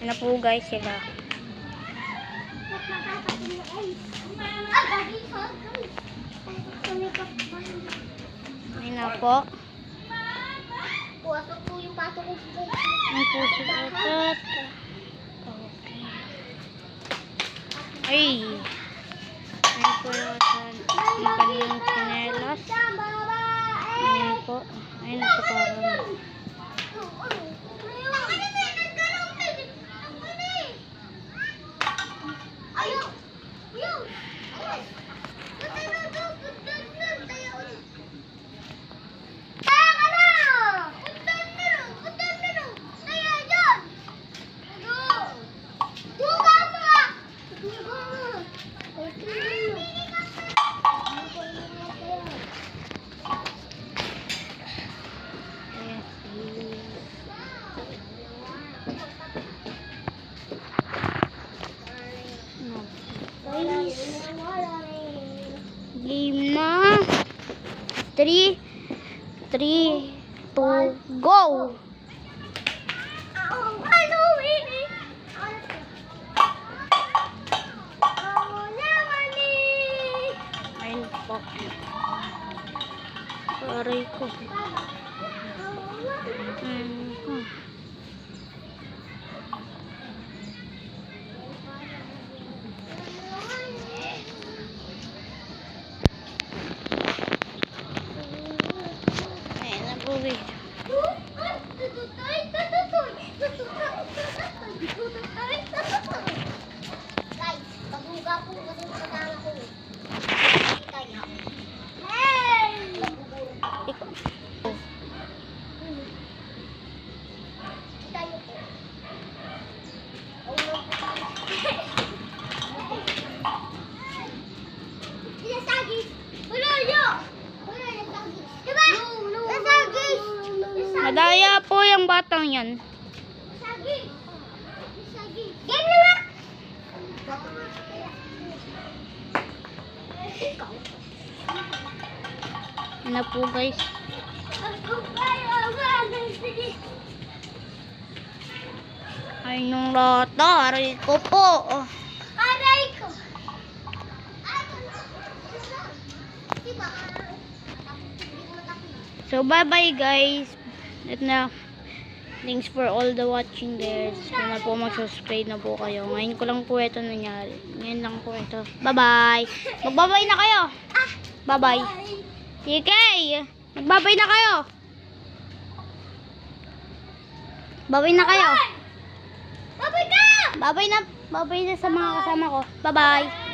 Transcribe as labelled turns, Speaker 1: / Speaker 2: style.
Speaker 1: Yan na po guys sila. Yan na po.
Speaker 2: Puwasok po yung pato ko po.
Speaker 1: Yan po si Otot. Okay. Ay. Yan po yung kanyang chinelas. Ayan po. Ayan na po parang. Game na. 3, 2, go! Ayun po. Aray ko. Ayun na po guys.
Speaker 2: Guys, paghuga po kasi sa kasama ko. Kita niyo. Kita niyo po. Nasagis! Wala niyo! Wala nasagis! Diba? Nasagis!
Speaker 1: Madaya po yung batang yan.
Speaker 2: Nasagis! Nasagis! Game na nga! Ikaw.
Speaker 1: Yan na po guys. Ay nung lata. Aray ko po.
Speaker 2: Aray ko! Diba?
Speaker 1: So bye bye guys. At na. Thanks for all the watching there. Sana po mag-subscribe na po kayo. Ngayon ko lang po ito nangyari. Ngayon lang po ito. Bye bye. Magbabay na kayo. Bye bye. Sige. Magbabay na kayo. Babay na kayo.
Speaker 2: Babay ka!
Speaker 1: Babay na sa mga kasama ko. Bye bye.